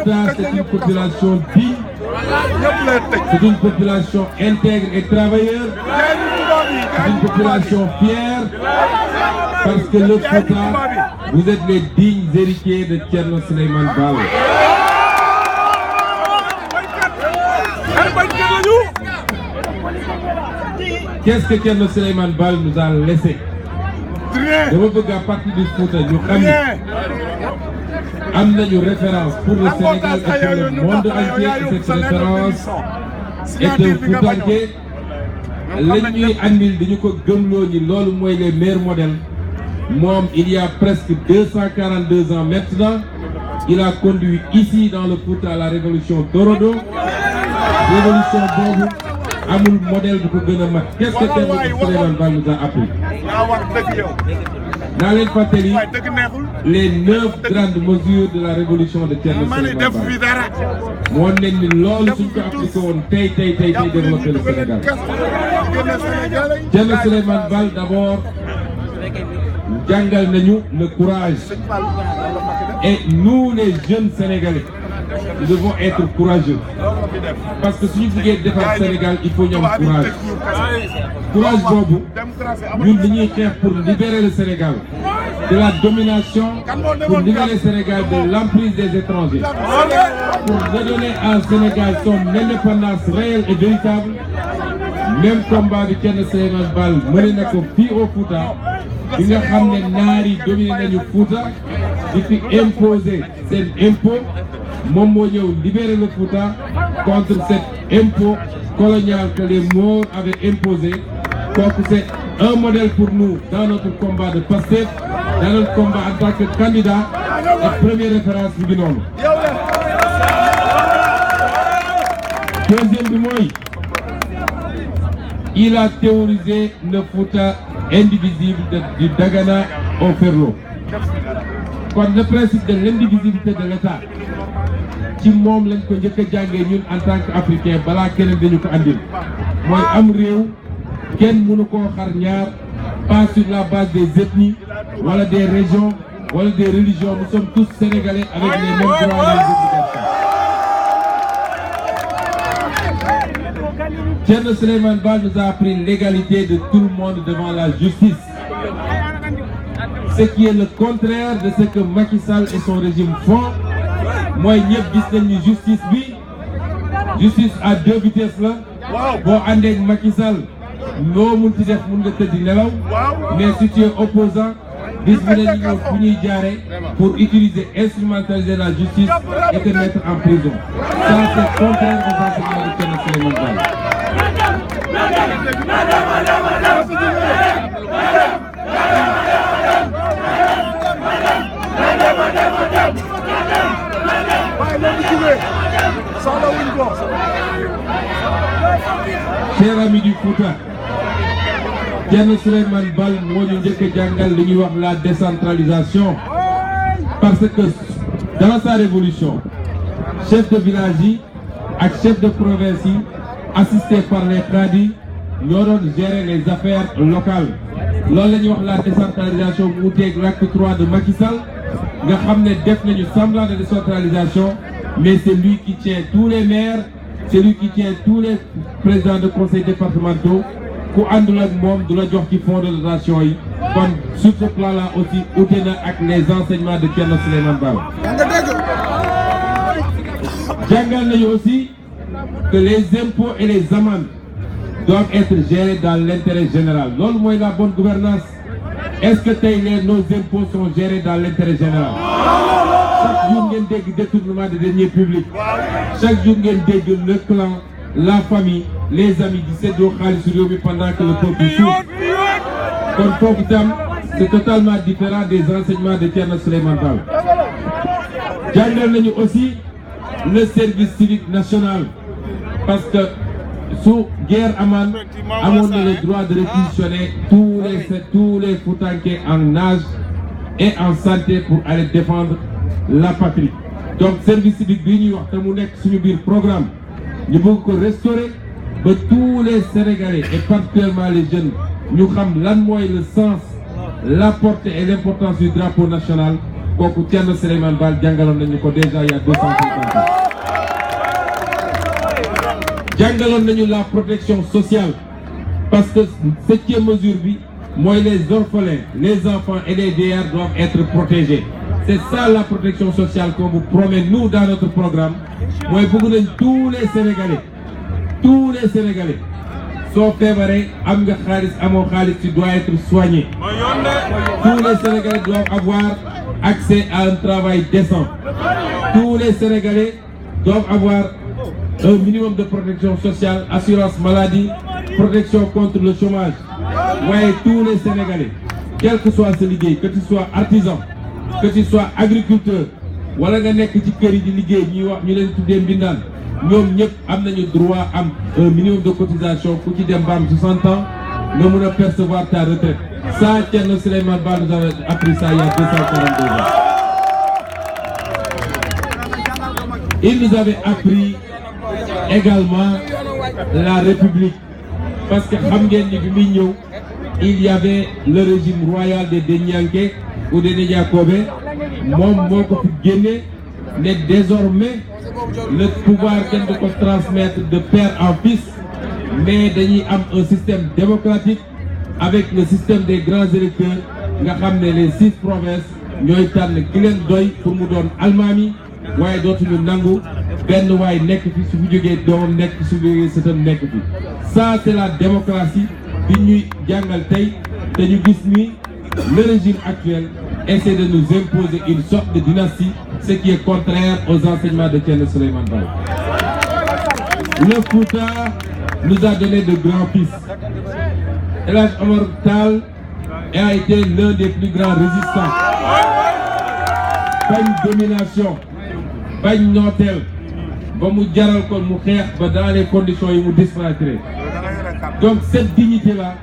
C'est une population digne, c'est une population intègre et travailleuse, c'est une population fière, parce que le Fouta, vous êtes les dignes héritiers de Thierno Souleymane Baal. Qu'est-ce que Thierno Souleymane Baal nous a laissé? dama bëgg à partir du Fouta ñu xam ni am nañu référence pour le Sénégal et pour le monde entier, et cette référence est un Foutanké la ñuy andil dañu ko gëmloo ni loolu mooy les meilleurs modèles. Moom il y a presque 242 ans maintenant, il a conduit ici dans le Fouta la révolution Torodo, révolution boobu amul modèle bu ko gën a mat. Qu'est-ce que Thierno Souleymane Baal nous a appris? Naa leen fàttali les 9 grandes mesures de la révolution de Thierno Souleymane Baal. Moo ne ni loolu suñ ko appliqué woon tey développé le Sénégal. Thierno Souleymane Baal d'abord jàngal nañu le courage. Et nous les jeunes Sénégalais, nous devons être courageux. Parce que si nous voulons défendre le Sénégal, il faut ñu am courage. Courage boobu ñun dañuy xeex pour libérer le Sénégal de la domination, pour libérer le Sénégal de l'emprise des étrangers, pour redonner à Sénégal son indépendance réelle et véritable. Même combat bi Thierno Souleymane Baal mëne na ko fii au Fouta bi nga xam ne naar yi dominé nañu Fouta di fi imposer seen impôt. Moom moo ñëw libérer le Fouta contre cet impôt colonial que les Maures avaient imposé. Donc c'est un modèle pour nous dans notre combat de Pastef, dans notre combat en tant que candidat. La première référence bi noonu. Deuxième bi mooy il a théorisé le Fouta indivisible du Dagana au Ferlo. Kon le principe de l'indivisibilité de l'État ci moom lañ ko njëkk a jàngee ñun en tant qu'Africain balaa keneen dañu ko andil mooy am réew kenn mënu koo xar ñaar, pas sur la base des ethnies wala des régions wala des religions. Nous sommes tous sénégalais avec les mêmes droits et les obligations. Thierno Souleymane Baal nous a appris l'égalité de tout le monde devant la justice, ce qui est le contraire de ce que Macky Sall et son régime font. Mooy ñëpp gis nañ ni justice à deux vitesses la. Boo àndee ak Macky Sall loo mun ci def mun nga tëdd nelaw, mais si tu es opposant bis bu ne ñu ñëw fu ñuy jaare pour utiliser, instrumentaliser la justice et te mettre en prison. Ça c'est contraire aux enseignements de Thierno Souleymane Baal. Chers amis du Fouta, Thierno Souleymane Baal moo ñu njëkk a jàngal li ñuy wax la décentralisation, parce que dans sa révolution chef de village yi ak chef de province yi assistés par les cadres ñoo doon gérer les affaires locales. Loolu la ñuy wax la décentralisation mu wuuteeg l'acte 3 de Macky Sall nga xam ne def nañu semblant de décentralisation, mais c'est lui qui tient tous les maires, c'est lui qui tient tous les présidents de conseils départementaux. Ku àndul ak moom du la jox ci fonds de dotation yi. Kon sur ce plan-là aussi ute na ak les enseignements de Thierno Souleymane Baal. Jàngal nañu aussi que les impôts et les amendes doivent être gérés dans l'intérêt général. Loolu mooy la bonne gouvernance. Est-ce que tey nos impôts sont gérés dans l'intérêt général? Chaque jour ngeen dégg détournement des deniers publics. Chaque jour ngeen dégg le clan, la famille, les amis di séddoo xaalisu réew mi pendant que le peuple souffre. Kon foofu tam c'est totalement différent des enseignements de Thierno Souleymane Baal. Jàngal nañu aussi le service civique national, parce que su guerre amoon na le droit de réquisitionner tous les Foutanké en âge et en santé pour aller défendre la patrie. Donc service civique bi ñuy wax te mu nekk suñu biir programme ñu bëgg ko restaurer ba tous les Sénégalais et particulièrement les jeunes ñu xam lan mooy le sens, la portée et l'importance du drapeau national kooku Thierno Souleymane Baal jàngaloon nañu ko déjà il y a 250 ans. jàngaloon nañu la protection sociale parce que 7e mesure bi mooy les orphelins, les enfants et les vieillards doivent être protégés. C'est ça la protection sociale qu'on vous promet nous dans notre programme. Mooy bëgg nañ tous les Sénégalais soo feebaree am nga xaalis amoo xaalis tu dois être soigné. Tous les Sénégalais doivent avoir accès à un travail décent. Tous les Sénégalais doivent avoir un minimum de protection sociale, assurance maladie, protection contre le chômage. Ouais, tous les Sénégalais, quel que soit ce liggéey, que tu sois artisan, que tu sois agriculteur, wala nga nekk ci kër yi di liggéey ñuy wax ñu leen tuddee mbindaan, ñoom ñëpp am nañu droit am un minimum de cotisation ku ci dem ba am 60 ans nga mën a percevoir ta retraite. Ça, Thierno Souleymane Baal nous a appris ça il y a 242 ans. Il nous avait appris également la République. Parce que xam ngeen ni bi muy ñëw il y avait le régime royal des Denyanké ou des Niakobé moom moo ko fi génne ne désormais le pouvoir kenn du ko transmettre de père en fils mais dañuy am un système démocratique avec le système des grands électeurs nga xam ne les 6 provinces ñooy tànn ki leen doy pour mu doon almaami waaye dootuñu nangu benn waay nekk fi su fi jógee doomam nekk fi su fi jógee sëtam nekk fi. Ça c'est la démocratie bi ñuy jàngal tey te ñu gis ni le régime actuel essaie de nous imposer une sorte de dynastie, ce qui est contraire aux enseignements de Thierno Souleymane Baal. Le Fouta nous a donné de grands fils. El Hadj Omar Tall a été l'un des plus grands résistants. Bañ domination, bañ nooteel ba mu jaral ko mu xeex ba dans les conditions yi mu disparaître. Donc cette dignité-là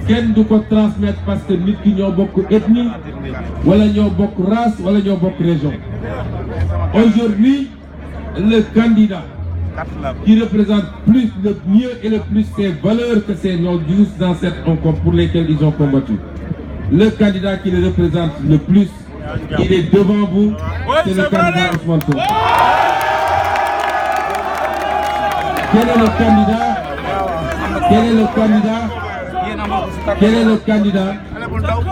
kenn du ko transmettre parce que nit ki ñoo bokk ethnie wala ñoo bokk race wala ñoo bokk région. Aujourd'hui, le candidat qui représente plus le mieux et le plus ses valeurs que ses nos ancêtres pour lesquels ils ont combattu. Le candidat qui le représente le plus, il est devant vous, c'est le candidat Ousmane Sonko. Quel est le candidat? Quel est le candidat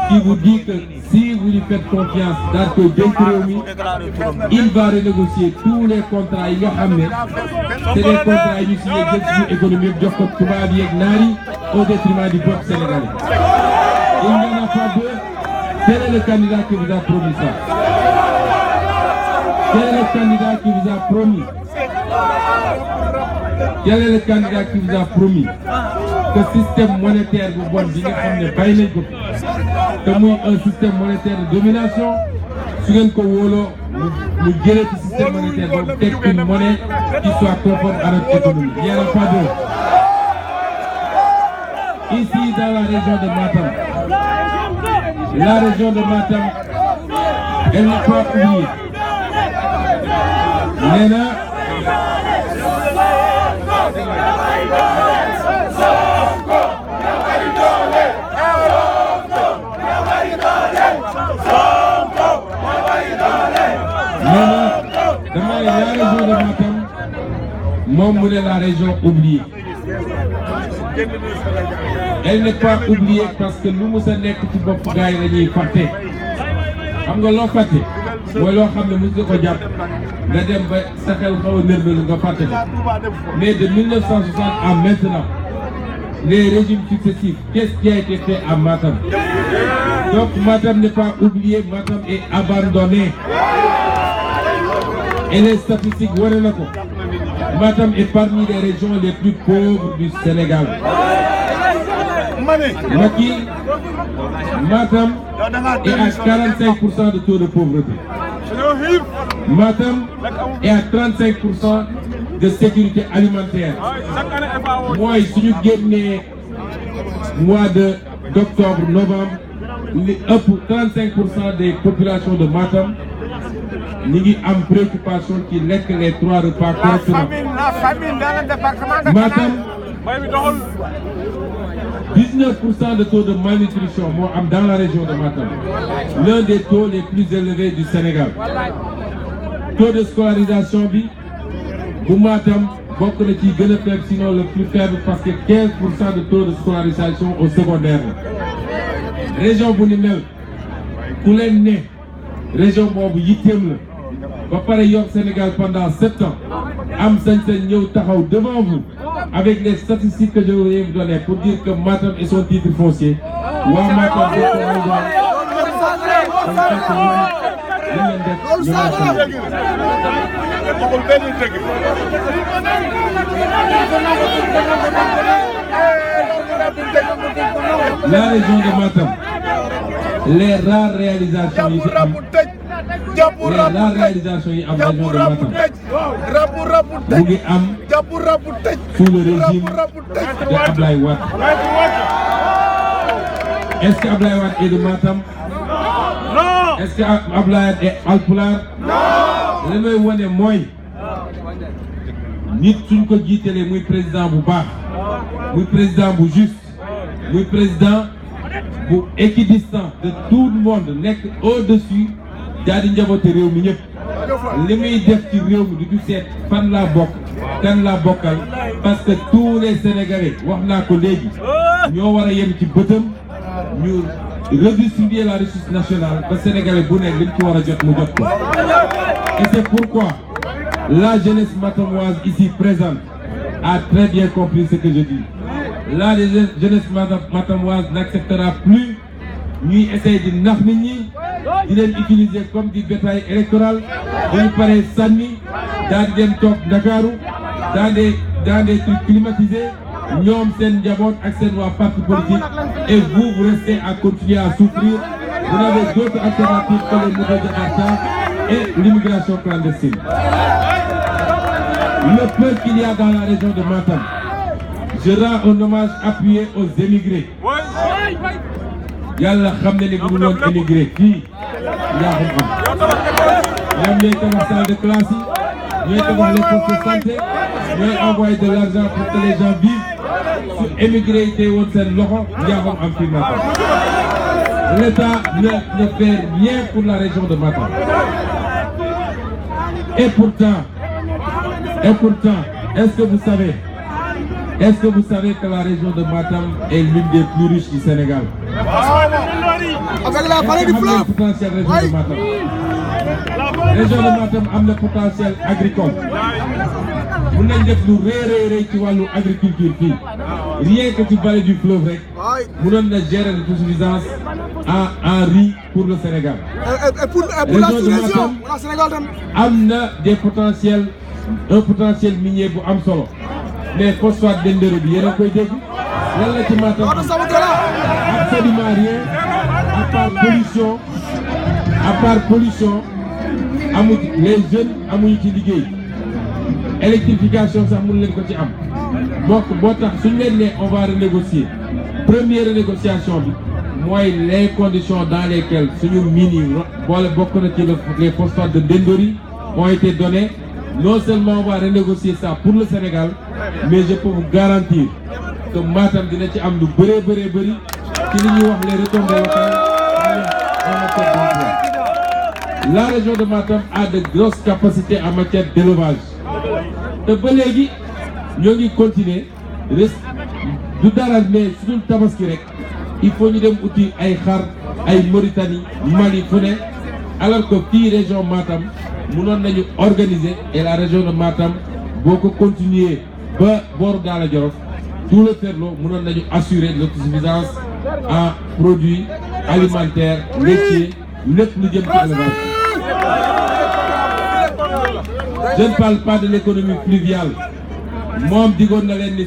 qui vous dit que si vous lui faites confiance dans que dénk réew mi il va renégocier tous les contrats yi nga xam ne c'est des contrats yi ñu signé jël suñu économie jox ko tubaab yi ak naar yi au détriment du peuple sénégalais. Il n'y en a pas deux. Quel est le candidat qui vous a promis ça? Quel est le candidat qui vous a promis? Quel est le candidat qui vous a promis que système monétaire bu bon bi nga xam ne bàyyi nañ ko te muy un système monétaire de domination su ngeen ko wóoloo mu jëlee ci système monétaire boobu teg une monnaie qui soit conforme à notre économie. Il n'y en a pas d'autre. Ici dans la région de Matam, la région de Matam, elle n'est pas oubliée. Nee na la région de Matam moom mu ne la région oubliée. Elle n'est pas oubliée parce que lu mu sa nekk ci bopp gars yi lañuy fàtte. Xam nga loo fàtte mooy loo xam ne mos nga ko jàpp nga dem ba sa xel xaw a nërmelu nga fàtte ko. Mais de 1960 à maintenant les régimes successifs, qu'est-ce qui a été fait à Matam? Donc Matam n'est pas oublié, Matam est abandonné. Et les statistiques wane na ko. Matam est parmi les régions les plus pauvres du Sénégal. Macky, Matam est à 45% de taux de pauvreté. Matam est à 35% de sécurité alimentaire. Mooy suñu génnee mois d'octobre, novembre, li ëpp 35% des populations de Matam ñi ngi am préoccupation ci lekk les 3 repas correctement. 19% de taux de malnutrition dans la région de Matam, l'un des taux les plus élevés du Sénégal. Taux de scolarisation bi bu Matam bokk na ci gën a faible, sinon le plus faible, parce que 15% de taux de scolarisation au secondaire. Région bu ni mel ku leen ne région boobu yitteem la ba pare yor Sénégal pendant 7 ans am sañ-sañ ñëw taxaw devant vous avec les statistiques que je vais vous donner pour dire que Matam est son titre foncier. waa Matam la région de Matam, les rares réalisations yi am région de Matam mu ngi am sous le régime de Ablaye Wade. Est-ce que Ablaye Wade est de Matam? Non. Est-ce que Ablaye Wade est Alpulaar? Non. li may wane mooy nit suñ ko jiitalee muy président bu baax, muy président bu juste, muy président bu équidistant de tout le monde, nekk au-dessus daal di njaboote réew mi ñëpp. li muy def ci réew mi du seet fan laa bokk kan laa bokkal, parce que tous les Sénégalais wax naa ko léegi ñoo war a yem ci bëtam ñu redistribuer la richesse nationale ba Sénégalais bu nekk liñ ci war a jot mu jot ko. Et c'est pourquoi la jeunesse matamoise ici présente a très bien compris ce que je dis. La jeunesse matamoise n'acceptera plus ñuy essayer di nax nit ñi di leen utiliser comme du bétail électoral bu ñu paree sànni daal di dem toog Ndakaaru dans des trucs climatisés ñoom seen njaboot ak seen waa parti politique, et vous restez à continuer à souffrir. Vous n'avez d'autres alternatives que les motos de Jakarta et l'immigration clandestine. Le peu qu'il y a dans la région de Matam, je rends un hommage appuyé aux émigrés. Yàlla xam ne ni bu ñu doon émigré fii yaa xam am ñoom ñooy tabax salle de classe yi, ñooy tabax les postes de santé, ñooy envoyer de l'argent pour que les gens vivent. Su émigré yi tey woon seen loxo yaa xam am fii Matam. L'État ne fait rien pour la région de Matam. Et pourtant, est-ce que vous savez que la région de Matam est l'une des plus riches du Sénégal? Avec la vallée du fleuve. Potentiel région de Matam. Région de Matam am na potentiel agricole. Mun nañ def lu rëy ci wàllu agriculture fii. Rien que ci vallée du fleuve rek mënoon na gérer l'autosuffisance en riz pour le Sénégal. Et pour la sous-région, pour la Sénégal tam. Am na des potentiels, un potentiel minier bu am solo. Mais phosphate Dendéré bi yéen a koy dégg lan la ci Matam absolument rien à part pollution amu les jeunes amuñu ci liggéey, électrification sax mënu leen ko ci am. boo tax suñu leen ne on va renégocier, première renégociation bi mooy les conditions dans lesquelles suñu mines yi boole bokk na ci les phosphates de Dendéré ont été donnés. Non seulement on va renégocier ça pour le Sénégal, mais je peux vous garantir que Matam dina ci am lu bëree ci li ñuy wax les retombées locales en matière d'emploi. La région de Matam a de grosses capacités en matière d'élevage. te ba léegi ñoo ngi continuer du dara, mais su dul tabaski rek il faut ñu dem uti ay xar ay Mauritanie, Mali fu ne, alors que fii région Matam mënoon nañu organiser, et la région de Matam boo ko continuer ba booru Daara Jolof tout le Ferlo mënoon nañu assurer l'autosuffisance en produits alimentaires, laitiers, lépp lu jëm ci élevage. Je ne parle pas de l'économie fluviale. Moom digoon na leen ni